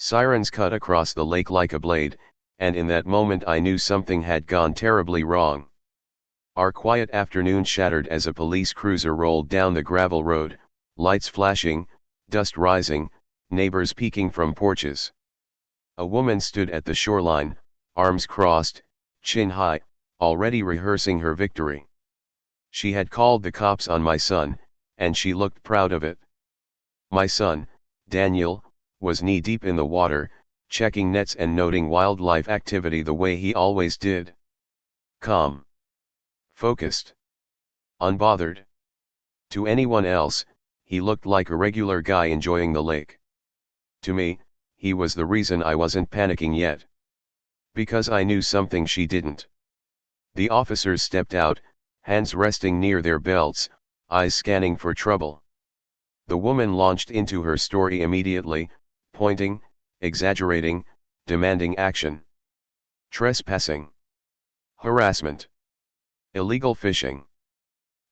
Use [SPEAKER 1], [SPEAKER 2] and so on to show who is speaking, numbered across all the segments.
[SPEAKER 1] Sirens cut across the lake like a blade, and in that moment I knew something had gone terribly wrong. Our quiet afternoon shattered as a police cruiser rolled down the gravel road, lights flashing, dust rising, neighbors peeking from porches. A woman stood at the shoreline, arms crossed, chin high, already rehearsing her victory. She had called the cops on my son, and she looked proud of it. My son, Daniel, was knee-deep in the water, checking nets and noting wildlife activity the way he always did. Calm. Focused. Unbothered. To anyone else, he looked like a regular guy enjoying the lake. To me, he was the reason I wasn't panicking yet. Because I knew something she didn't. The officers stepped out, hands resting near their belts, eyes scanning for trouble. The woman launched into her story immediately, pointing, exaggerating, demanding action. Trespassing. Harassment. Illegal fishing.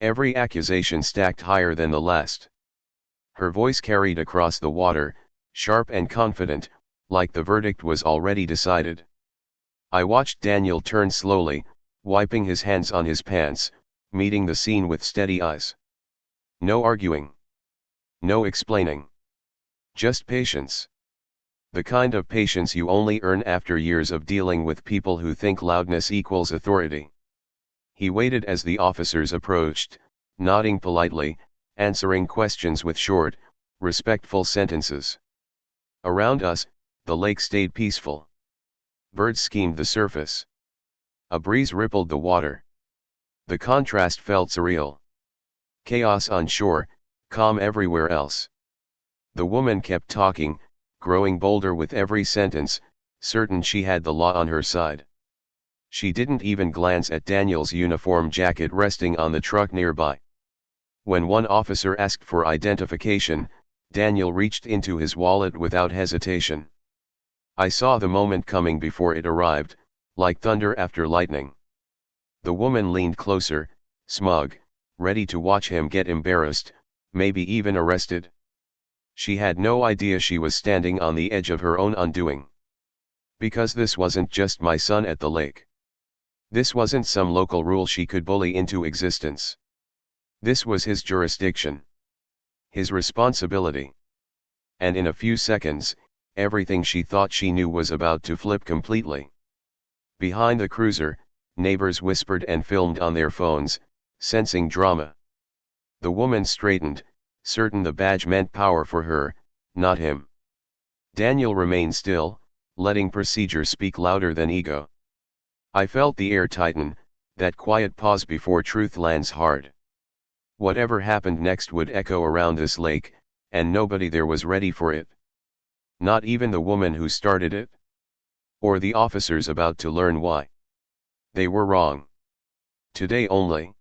[SPEAKER 1] Every accusation stacked higher than the last. Her voice carried across the water, sharp and confident, like the verdict was already decided. I watched Daniel turn slowly, wiping his hands on his pants, meeting the scene with steady eyes. No arguing. No explaining. Just patience. The kind of patience you only earn after years of dealing with people who think loudness equals authority. He waited as the officers approached, nodding politely, answering questions with short, respectful sentences. Around us, the lake stayed peaceful. Birds skimmed the surface. A breeze rippled the water. The contrast felt surreal. Chaos on shore, calm everywhere else. The woman kept talking, growing bolder with every sentence, certain she had the law on her side. She didn't even glance at Daniel's uniform jacket resting on the truck nearby. When one officer asked for identification, Daniel reached into his wallet without hesitation. I saw the moment coming before it arrived, like thunder after lightning. The woman leaned closer, smug, ready to watch him get embarrassed, maybe even arrested. She had no idea she was standing on the edge of her own undoing. Because this wasn't just my son at the lake. This wasn't some local rule she could bully into existence. This was his jurisdiction. His responsibility. And in a few seconds, everything she thought she knew was about to flip completely. Behind the cruiser, neighbors whispered and filmed on their phones, sensing drama. The woman straightened, certain the badge meant power for her, not him. Daniel remained still, letting procedure speak louder than ego. I felt the air tighten, that quiet pause before truth lands hard. Whatever happened next would echo around this lake, and nobody there was ready for it. Not even the woman who started it. Or the officers about to learn why. They were wrong. Today only.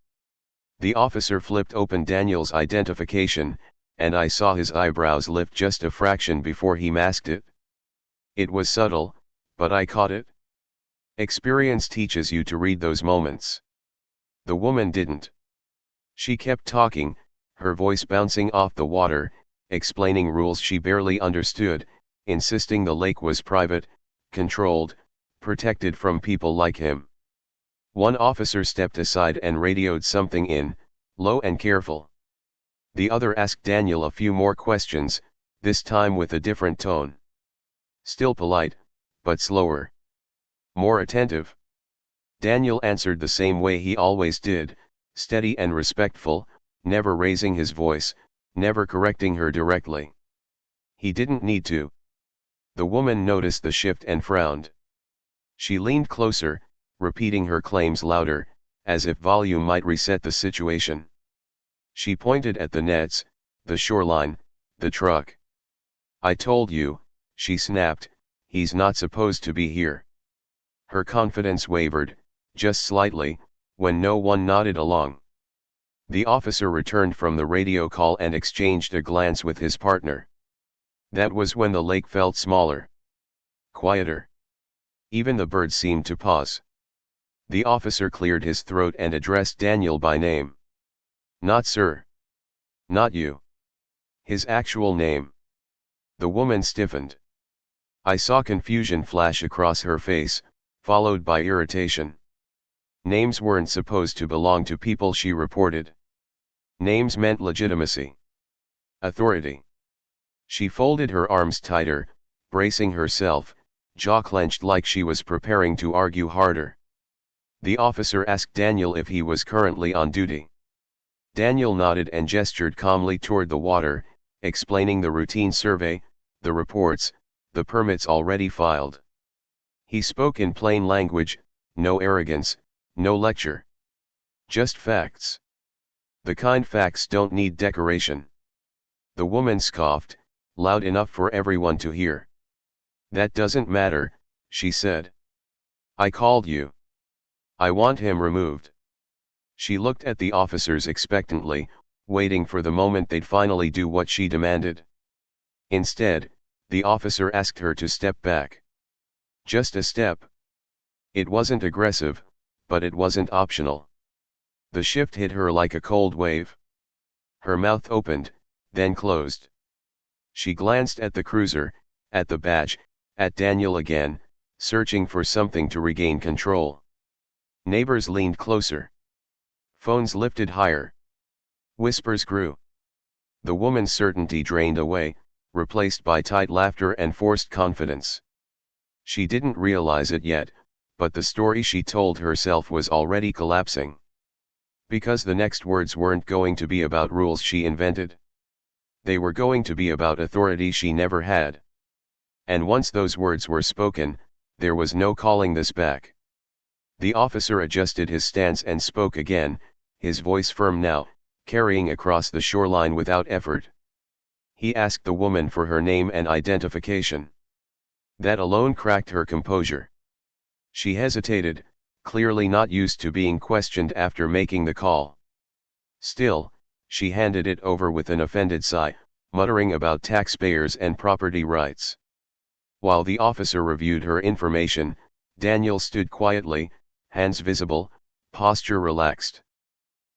[SPEAKER 1] The officer flipped open Daniel's identification, and I saw his eyebrows lift just a fraction before he masked it. It was subtle, but I caught it. Experience teaches you to read those moments. The woman didn't. She kept talking, her voice bouncing off the water, explaining rules she barely understood, insisting the lake was private, controlled, protected from people like him. One officer stepped aside and radioed something in, low and careful. The other asked Daniel a few more questions, this time with a different tone. Still polite, but slower. More attentive. Daniel answered the same way he always did, steady and respectful, never raising his voice, never correcting her directly. He didn't need to. The woman noticed the shift and frowned. She leaned closer, repeating her claims louder, as if volume might reset the situation. She pointed at the nets, the shoreline, the truck. I told you, she snapped, he's not supposed to be here. Her confidence wavered, just slightly, when no one nodded along. The officer returned from the radio call and exchanged a glance with his partner. That was when the lake felt smaller. Quieter. Even the birds seemed to pause. The officer cleared his throat and addressed Daniel by name. Not sir. Not you. His actual name. The woman stiffened. I saw confusion flash across her face, followed by irritation. Names weren't supposed to belong to people she reported. Names meant legitimacy. Authority. She folded her arms tighter, bracing herself, jaw clenched like she was preparing to argue harder. The officer asked Daniel if he was currently on duty. Daniel nodded and gestured calmly toward the water, explaining the routine survey, the reports, the permits already filed. He spoke in plain language, no arrogance, no lecture. Just facts. The kind facts don't need decoration. The woman scoffed, loud enough for everyone to hear. That doesn't matter, she said. I called you. I want him removed. She looked at the officers expectantly, waiting for the moment they'd finally do what she demanded. Instead, the officer asked her to step back. Just a step. It wasn't aggressive, but it wasn't optional. The shift hit her like a cold wave. Her mouth opened, then closed. She glanced at the cruiser, at the badge, at Daniel again, searching for something to regain control. Neighbors leaned closer. Phones lifted higher. Whispers grew. The woman's certainty drained away, replaced by tight laughter and forced confidence. She didn't realize it yet, but the story she told herself was already collapsing. Because the next words weren't going to be about rules she invented. They were going to be about authority she never had. And once those words were spoken, there was no calling this back. The officer adjusted his stance and spoke again, his voice firm now, carrying across the shoreline without effort. He asked the woman for her name and identification. That alone cracked her composure. She hesitated, clearly not used to being questioned after making the call. Still, she handed it over with an offended sigh, muttering about taxpayers and property rights. While the officer reviewed her information, Daniel stood quietly, hands visible, posture relaxed.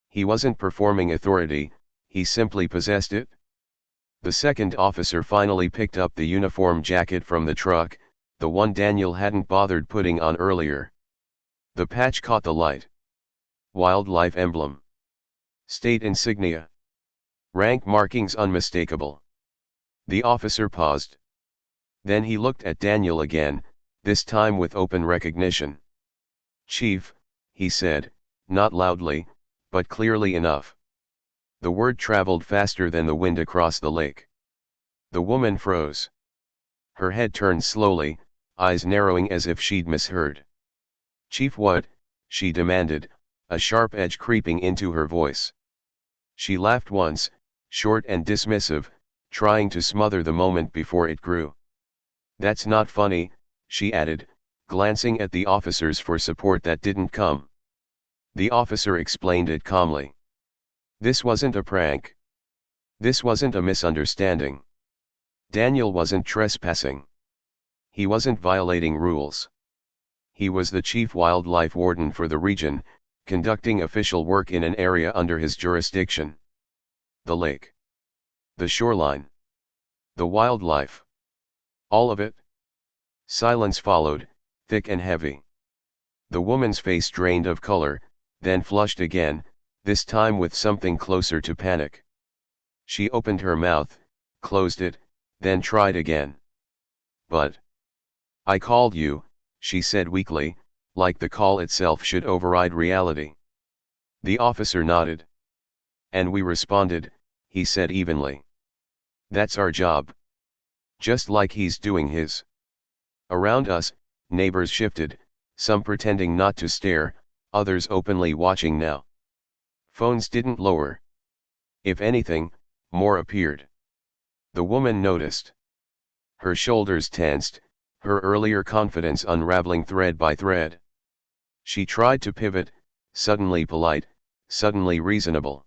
[SPEAKER 1] He wasn't performing authority, he simply possessed it. The second officer finally picked up the uniform jacket from the truck, the one Daniel hadn't bothered putting on earlier. The patch caught the light. Wildlife emblem. State insignia. Rank markings unmistakable. The officer paused. Then he looked at Daniel again, this time with open recognition. Chief, he said, not loudly, but clearly enough. The word traveled faster than the wind across the lake. The woman froze. Her head turned slowly, eyes narrowing as if she'd misheard. Chief what? She demanded, a sharp edge creeping into her voice. She laughed once, short and dismissive, trying to smother the moment before it grew. That's not funny, she added, glancing at the officers for support that didn't come. The officer explained it calmly. This wasn't a prank. This wasn't a misunderstanding. Daniel wasn't trespassing. He wasn't violating rules. He was the chief wildlife warden for the region, conducting official work in an area under his jurisdiction. The lake. The shoreline. The wildlife. All of it. Silence followed, thick and heavy. The woman's face drained of color, then flushed again, this time with something closer to panic. She opened her mouth, closed it, then tried again. But I called you, she said weakly, like the call itself should override reality. The officer nodded. And we responded, he said evenly. That's our job. Just like he's doing his. Around us, neighbors shifted, some pretending not to stare, others openly watching now. Phones didn't lower. If anything, more appeared. The woman noticed. Her shoulders tensed, her earlier confidence unraveling thread by thread. She tried to pivot, suddenly polite, suddenly reasonable.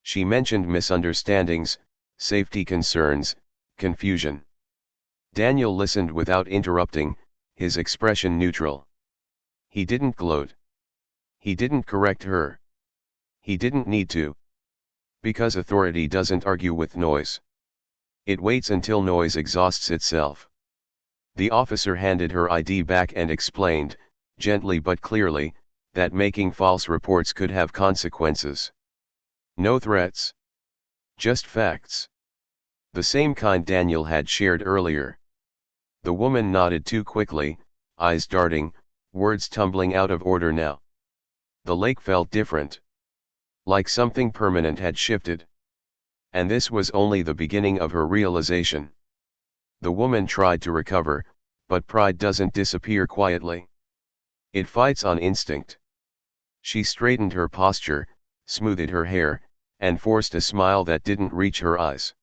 [SPEAKER 1] She mentioned misunderstandings, safety concerns, confusion. Daniel listened without interrupting, his expression neutral. He didn't gloat. He didn't correct her. He didn't need to. Because authority doesn't argue with noise. It waits until noise exhausts itself. The officer handed her ID back and explained, gently but clearly, that making false reports could have consequences. No threats. Just facts. The same kind Daniel had shared earlier. The woman nodded too quickly, eyes darting, words tumbling out of order now. The lake felt different. Like something permanent had shifted. And this was only the beginning of her realization. The woman tried to recover, but pride doesn't disappear quietly. It fights on instinct. She straightened her posture, smoothed her hair, and forced a smile that didn't reach her eyes.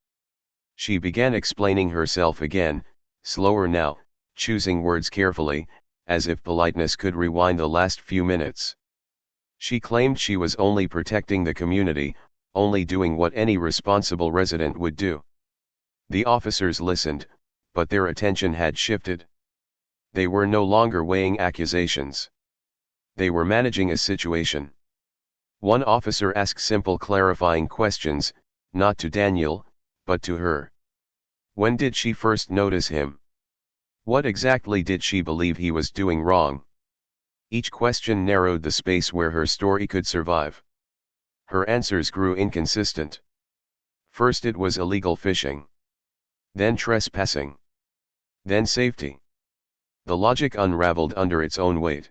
[SPEAKER 1] She began explaining herself again, slower now, choosing words carefully, as if politeness could rewind the last few minutes. She claimed she was only protecting the community, only doing what any responsible resident would do. The officers listened, but their attention had shifted. They were no longer weighing accusations. They were managing a situation. One officer asked simple clarifying questions, not to Daniel, but to her. When did she first notice him? What exactly did she believe he was doing wrong? Each question narrowed the space where her story could survive. Her answers grew inconsistent. First it was illegal fishing. Then trespassing. Then safety. The logic unraveled under its own weight.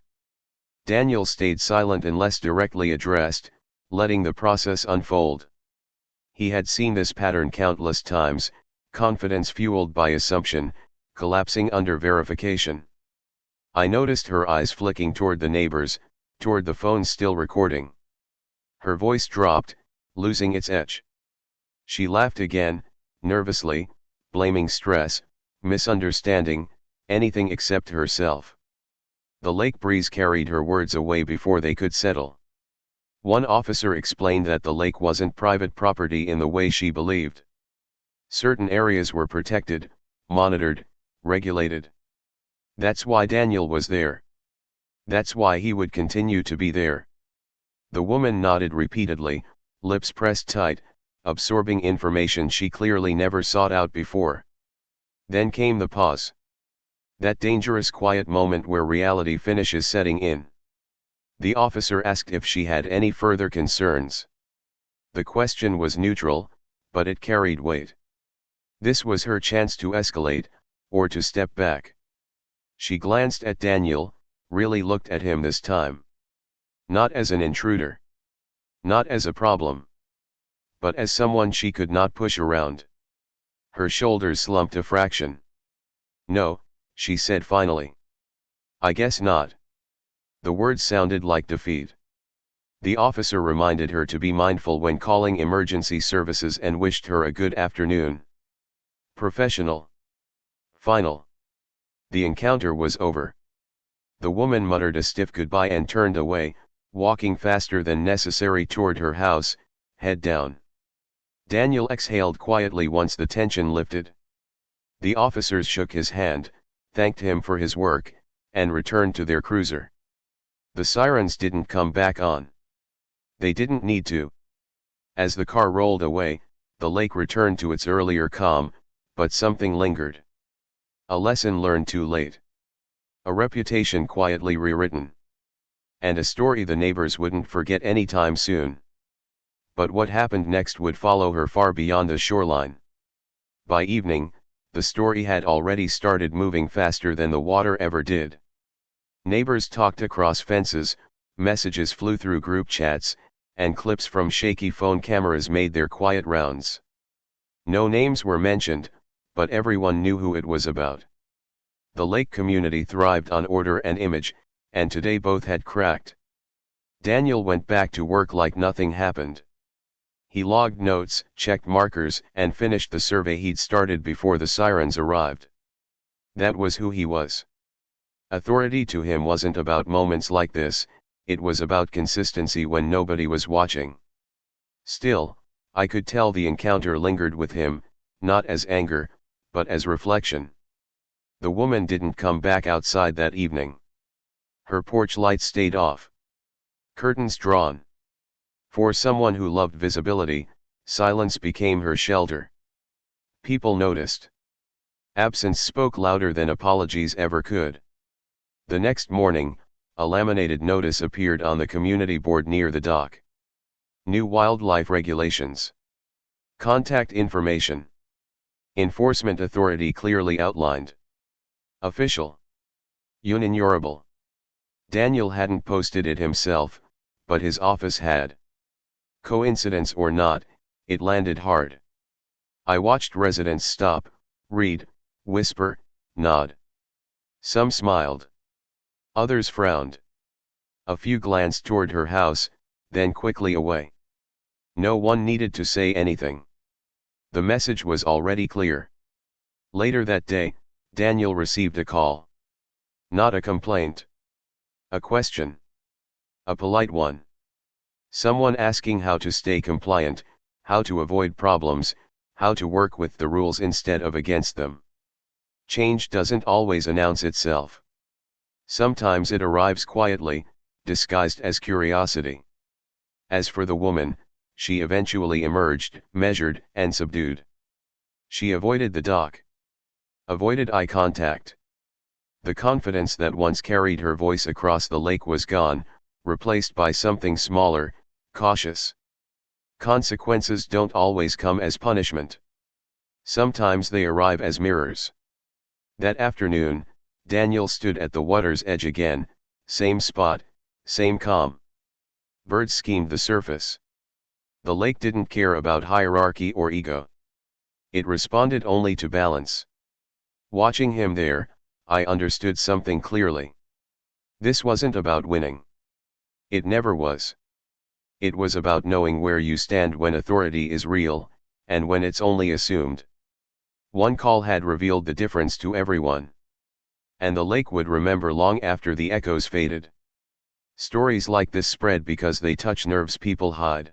[SPEAKER 1] Daniel stayed silent unless directly addressed, letting the process unfold. He had seen this pattern countless times, confidence fueled by assumption, collapsing under verification. I noticed her eyes flicking toward the neighbors, toward the phone still recording. Her voice dropped, losing its edge. She laughed again, nervously, blaming stress, misunderstanding, anything except herself. The lake breeze carried her words away before they could settle. One officer explained that the lake wasn't private property in the way she believed. Certain areas were protected, monitored, regulated. That's why Daniel was there. That's why he would continue to be there. The woman nodded repeatedly, lips pressed tight, absorbing information she clearly never sought out before. Then came the pause. That dangerous quiet moment where reality finishes setting in. The officer asked if she had any further concerns. The question was neutral, but it carried weight. This was her chance to escalate, or to step back. She glanced at Daniel, really looked at him this time. Not as an intruder. Not as a problem. But as someone she could not push around. Her shoulders slumped a fraction. No, she said finally. I guess not. The words sounded like defeat. The officer reminded her to be mindful when calling emergency services and wished her a good afternoon. Professional. Final. The encounter was over. The woman muttered a stiff goodbye and turned away, walking faster than necessary toward her house, head down. Daniel exhaled quietly once the tension lifted. The officers shook his hand, thanked him for his work, and returned to their cruiser. The sirens didn't come back on. They didn't need to. As the car rolled away, the lake returned to its earlier calm, but something lingered. A lesson learned too late. A reputation quietly rewritten. And a story the neighbors wouldn't forget anytime soon. But what happened next would follow her far beyond the shoreline. By evening, the story had already started moving faster than the water ever did. Neighbors talked across fences, messages flew through group chats, and clips from shaky phone cameras made their quiet rounds. No names were mentioned, but everyone knew who it was about. The lake community thrived on order and image, and today both had cracked. Daniel went back to work like nothing happened. He logged notes, checked markers, and finished the survey he'd started before the sirens arrived. That was who he was. Authority to him wasn't about moments like this, it was about consistency when nobody was watching. Still, I could tell the encounter lingered with him, not as anger, but as reflection. The woman didn't come back outside that evening. Her porch light stayed off. Curtains drawn. For someone who loved visibility, silence became her shelter. People noticed. Absence spoke louder than apologies ever could. The next morning, a laminated notice appeared on the community board near the dock. New wildlife regulations. Contact information. Enforcement authority clearly outlined. Official. Unignorable. Daniel hadn't posted it himself, but his office had. Coincidence or not, it landed hard. I watched residents stop, read, whisper, nod. Some smiled. Others frowned. A few glanced toward her house, then quickly away. No one needed to say anything. The message was already clear. Later that day, Daniel received a call. Not a complaint. A question. A polite one. Someone asking how to stay compliant, how to avoid problems, how to work with the rules instead of against them. Change doesn't always announce itself. Sometimes it arrives quietly, disguised as curiosity. As for the woman, she eventually emerged, measured and subdued. She avoided the dock. Avoided eye contact. The confidence that once carried her voice across the lake was gone, replaced by something smaller, cautious. Consequences don't always come as punishment. Sometimes they arrive as mirrors. That afternoon, Daniel stood at the water's edge again, same spot, same calm. Birds schemed the surface. The lake didn't care about hierarchy or ego. It responded only to balance. Watching him there, I understood something clearly. This wasn't about winning. It never was. It was about knowing where you stand when authority is real, and when it's only assumed. One call had revealed the difference to everyone. And the lake would remember long after the echoes faded. Stories like this spread because they touch nerves people hide.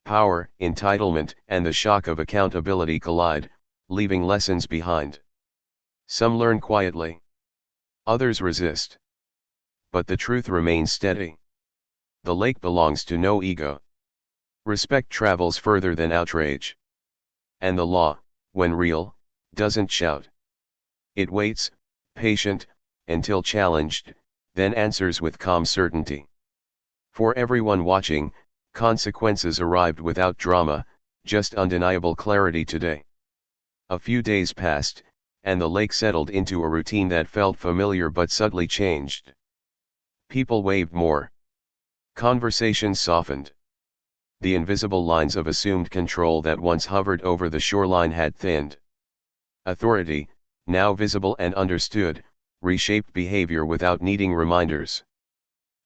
[SPEAKER 1] Power, entitlement, and the shock of accountability collide, leaving lessons behind. Some learn quietly. Others resist. But the truth remains steady. The lake belongs to no ego. Respect travels further than outrage. And the law, when real, doesn't shout. It waits, patient, until challenged, then answers with calm certainty. For everyone watching, consequences arrived without drama, just undeniable clarity today. A few days passed, and the lake settled into a routine that felt familiar but subtly changed. People waved more. Conversations softened. The invisible lines of assumed control that once hovered over the shoreline had thinned. Authority, now visible and understood, reshaped behavior without needing reminders.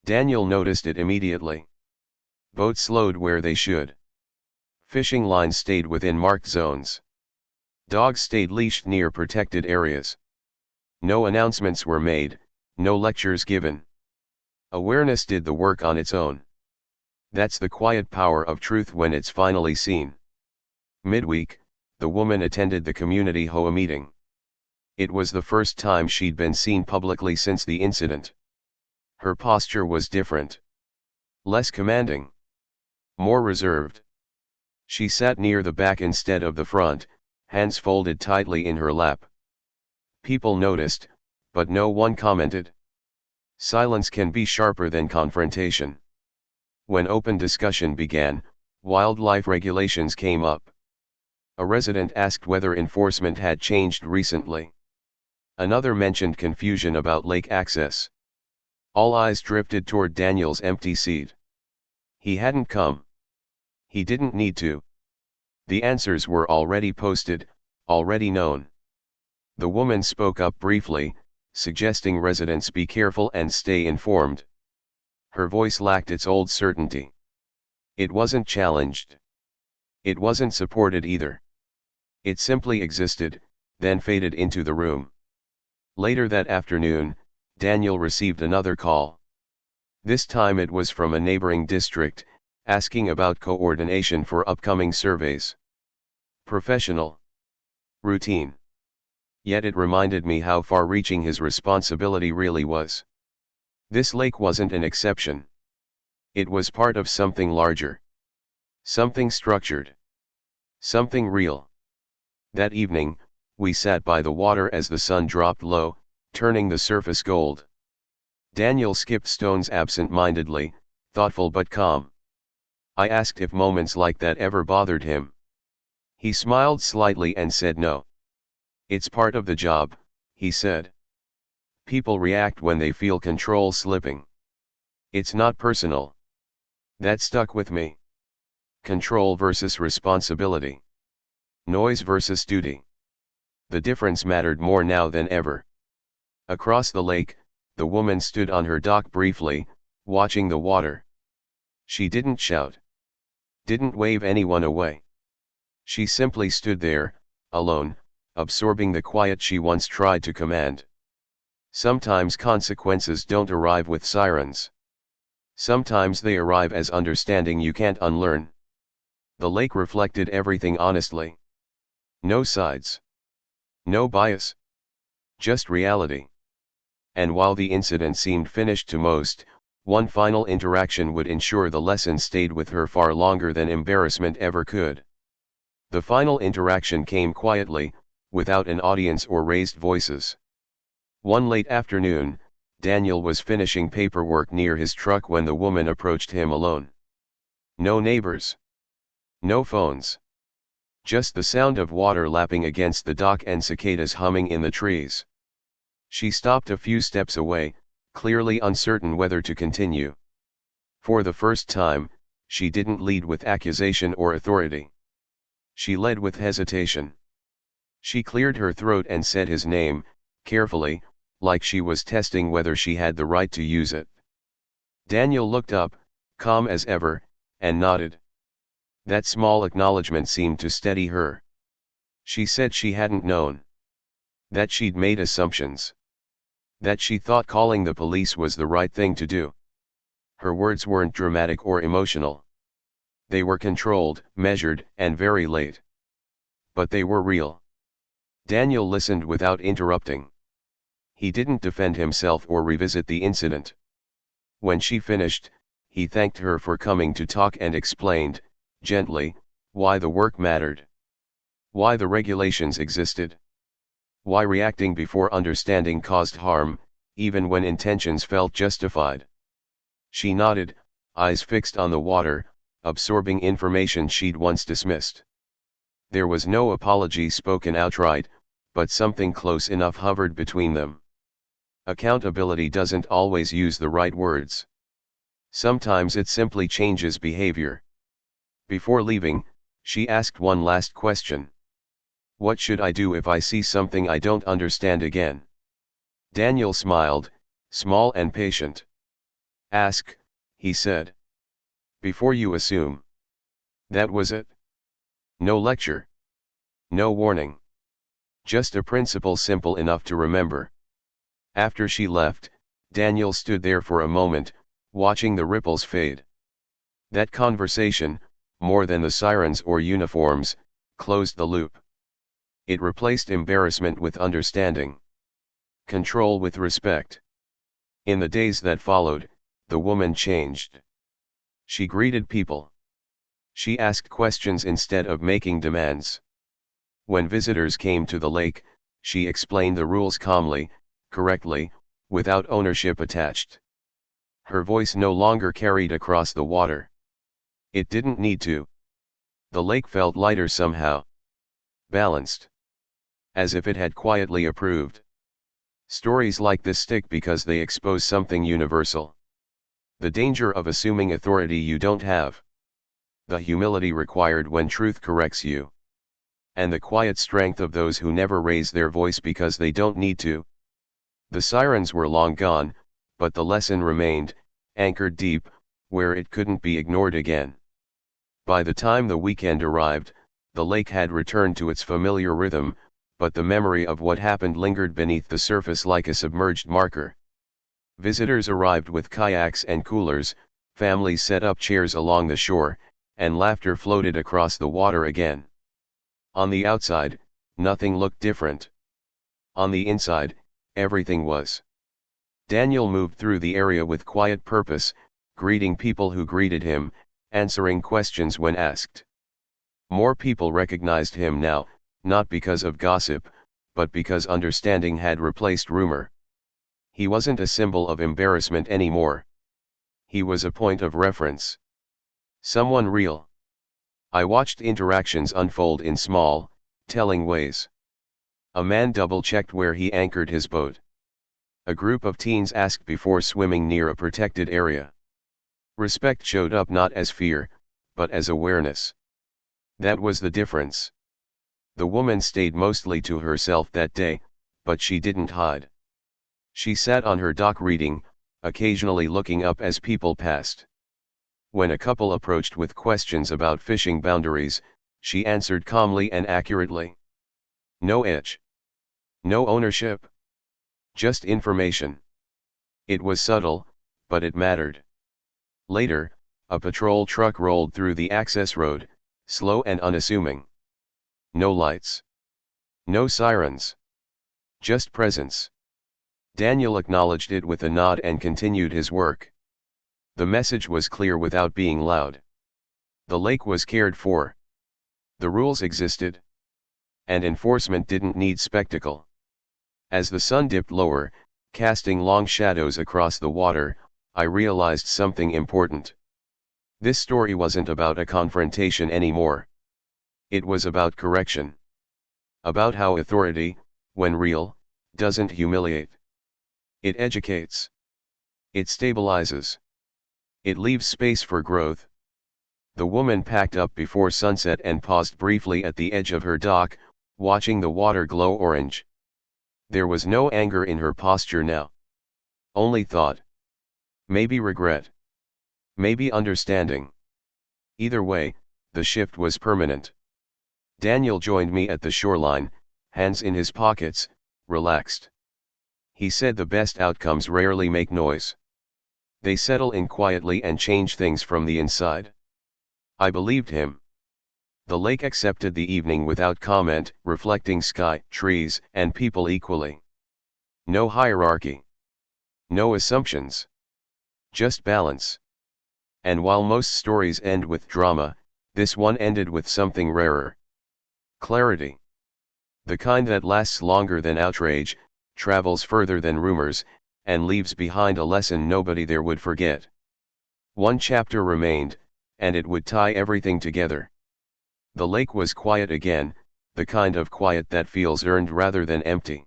[SPEAKER 1] Daniel noticed it immediately. Boats slowed where they should. Fishing lines stayed within marked zones. Dogs stayed leashed near protected areas. No announcements were made, no lectures given. Awareness did the work on its own. That's the quiet power of truth when it's finally seen. Midweek, the woman attended the community HOA meeting. It was the first time she'd been seen publicly since the incident. Her posture was different. Less commanding. More reserved. She sat near the back instead of the front, hands folded tightly in her lap. People noticed, but no one commented. Silence can be sharper than confrontation. When open discussion began, wildlife regulations came up. A resident asked whether enforcement had changed recently. Another mentioned confusion about lake access. All eyes drifted toward Daniel's empty seat. He hadn't come. He didn't need to. The answers were already posted, already known. The woman spoke up briefly, suggesting residents be careful and stay informed. Her voice lacked its old certainty. It wasn't challenged. It wasn't supported either. It simply existed, then faded into the room. Later that afternoon, Daniel received another call. This time it was from a neighboring district, asking about coordination for upcoming surveys. Professional. Routine. Yet it reminded me how far-reaching his responsibility really was. This lake wasn't an exception. It was part of something larger. Something structured. Something real. That evening, We sat by the water as the sun dropped low, turning the surface gold. Daniel skipped stones absent-mindedly, thoughtful but calm. I asked if moments like that ever bothered him. He smiled slightly and said no. It's part of the job, he said. People react when they feel control slipping. It's not personal. That stuck with me. Control versus responsibility. Noise versus duty. The difference mattered more now than ever. Across the lake, the woman stood on her dock briefly, watching the water. She didn't shout. Didn't wave anyone away. She simply stood there, alone, absorbing the quiet she once tried to command. Sometimes consequences don't arrive with sirens. Sometimes they arrive as understanding you can't unlearn. The lake reflected everything honestly. No sides. No bias. Just reality. And while the incident seemed finished to most, one final interaction would ensure the lesson stayed with her far longer than embarrassment ever could. The final interaction came quietly, without an audience or raised voices. One late afternoon, Daniel was finishing paperwork near his truck when the woman approached him alone. No neighbors. No phones. Just the sound of water lapping against the dock and cicadas humming in the trees. She stopped a few steps away, clearly uncertain whether to continue. For the first time, she didn't lead with accusation or authority. She led with hesitation. She cleared her throat and said his name, carefully, like she was testing whether she had the right to use it. Daniel looked up, calm as ever, and nodded. That small acknowledgement seemed to steady her. She said she hadn't known. That she'd made assumptions. That she thought calling the police was the right thing to do. Her words weren't dramatic or emotional. They were controlled, measured, and very late. But they were real. Daniel listened without interrupting. He didn't defend himself or revisit the incident. When she finished, he thanked her for coming to talk and explained, gently, why the work mattered. Why the regulations existed. Why reacting before understanding caused harm, even when intentions felt justified. She nodded, eyes fixed on the water, absorbing information she'd once dismissed. There was no apology spoken outright, but something close enough hovered between them. Accountability doesn't always use the right words. Sometimes it simply changes behavior. Before leaving, she asked one last question. What should I do if I see something I don't understand again? Daniel smiled, small and patient. Ask, he said. Before you assume. That was it. No lecture. No warning. Just a principle simple enough to remember. After she left, Daniel stood there for a moment, watching the ripples fade. That conversation, more than the sirens or uniforms, closed the loop. It replaced embarrassment with understanding. Control with respect. In the days that followed, the woman changed. She greeted people. She asked questions instead of making demands. When visitors came to the lake, she explained the rules calmly, correctly, without ownership attached. Her voice no longer carried across the water. It didn't need to. The lake felt lighter somehow. Balanced. As if it had quietly approved. Stories like this stick because they expose something universal. The danger of assuming authority you don't have. The humility required when truth corrects you. And the quiet strength of those who never raise their voice because they don't need to. The sirens were long gone, but the lesson remained, anchored deep, where it couldn't be ignored again. By the time the weekend arrived, the lake had returned to its familiar rhythm, but the memory of what happened lingered beneath the surface like a submerged marker. Visitors arrived with kayaks and coolers, families set up chairs along the shore, and laughter floated across the water again. On the outside, nothing looked different. On the inside, everything was. Daniel moved through the area with quiet purpose, greeting people who greeted him, answering questions when asked. More people recognized him now, not because of gossip, but because understanding had replaced rumor. He wasn't a symbol of embarrassment anymore. He was a point of reference. Someone real. I watched interactions unfold in small, telling ways. A man double-checked where he anchored his boat. A group of teens asked before swimming near a protected area. Respect showed up not as fear, but as awareness. That was the difference. The woman stayed mostly to herself that day, but she didn't hide. She sat on her dock reading, occasionally looking up as people passed. When a couple approached with questions about fishing boundaries, she answered calmly and accurately. No edge. No ownership. Just information. It was subtle, but it mattered. Later, a patrol truck rolled through the access road, slow and unassuming. No lights. No sirens. Just presence. Daniel acknowledged it with a nod and continued his work. The message was clear without being loud. The lake was cared for. The rules existed. And enforcement didn't need spectacle. As the sun dipped lower, casting long shadows across the water, I realized something important. This story wasn't about a confrontation anymore. It was about correction. About how authority, when real, doesn't humiliate. It educates. It stabilizes. It leaves space for growth. The woman packed up before sunset and paused briefly at the edge of her dock, watching the water glow orange. There was no anger in her posture now. Only thought. Maybe regret. Maybe understanding. Either way, the shift was permanent. Daniel joined me at the shoreline, hands in his pockets, relaxed. He said the best outcomes rarely make noise. They settle in quietly and change things from the inside. I believed him. The lake accepted the evening without comment, reflecting sky, trees, and people equally. No hierarchy. No assumptions. Just balance. And while most stories end with drama, this one ended with something rarer. Clarity. The kind that lasts longer than outrage, travels further than rumors, and leaves behind a lesson nobody there would forget. One chapter remained, and it would tie everything together. The lake was quiet again, the kind of quiet that feels earned rather than empty.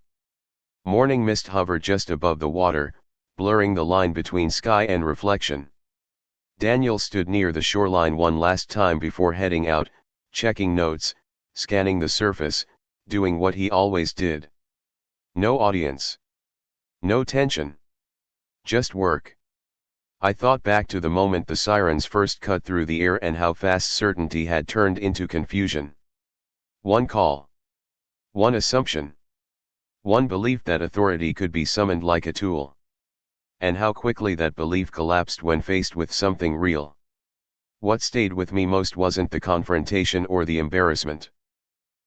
[SPEAKER 1] Morning mist hovered just above the water, blurring the line between sky and reflection. Daniel stood near the shoreline one last time before heading out, checking notes, scanning the surface, doing what he always did. No audience. No tension. Just work. I thought back to the moment the sirens first cut through the air and how fast certainty had turned into confusion. One call. One assumption. One belief that authority could be summoned like a tool. And how quickly that belief collapsed when faced with something real. What stayed with me most wasn't the confrontation or the embarrassment.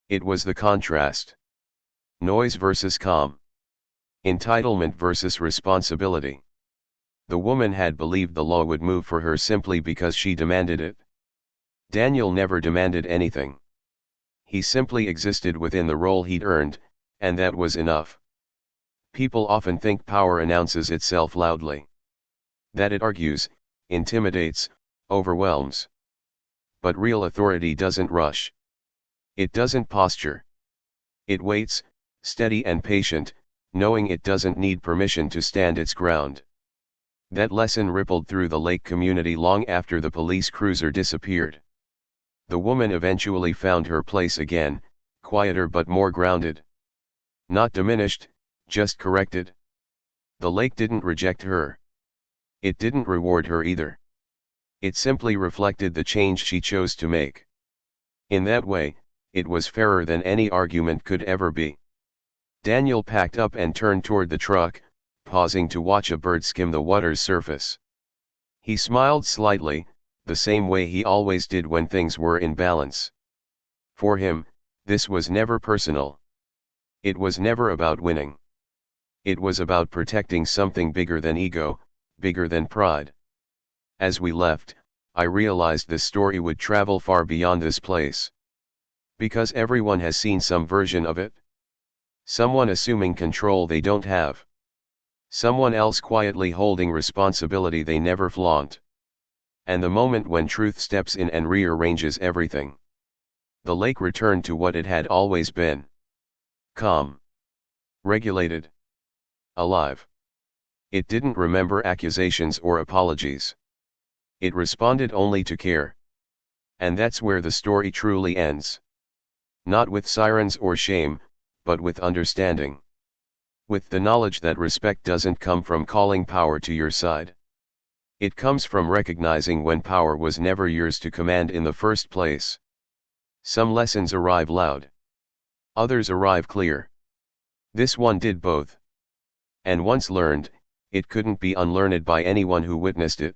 [SPEAKER 1] It was the contrast. Noise versus calm. Entitlement versus responsibility. The woman had believed the law would move for her simply because she demanded it. Daniel never demanded anything. He simply existed within the role he'd earned, and that was enough. People often think power announces itself loudly. That it argues, intimidates, overwhelms. But real authority doesn't rush. It doesn't posture. It waits, steady and patient, knowing it doesn't need permission to stand its ground. That lesson rippled through the lake community long after the police cruiser disappeared. The woman eventually found her place again, quieter but more grounded. Not diminished, just corrected. The lake didn't reject her. It didn't reward her either. It simply reflected the change she chose to make. In that way, it was fairer than any argument could ever be. Daniel packed up and turned toward the truck, pausing to watch a bird skim the water's surface. He smiled slightly, the same way he always did when things were in balance. For him, this was never personal. It was never about winning. It was about protecting something bigger than ego, bigger than pride. As we left, I realized this story would travel far beyond this place. Because everyone has seen some version of it. Someone assuming control they don't have. Someone else quietly holding responsibility they never flaunt. And the moment when truth steps in and rearranges everything. The lake returned to what it had always been. Calm. Regulated. Alive. It didn't remember accusations or apologies. It responded only to care. And that's where the story truly ends. Not with sirens or shame, but with understanding. With the knowledge that respect doesn't come from calling power to your side. It comes from recognizing when power was never yours to command in the first place. Some lessons arrive loud. Others arrive clear. This one did both. And once learned, it couldn't be unlearned by anyone who witnessed it.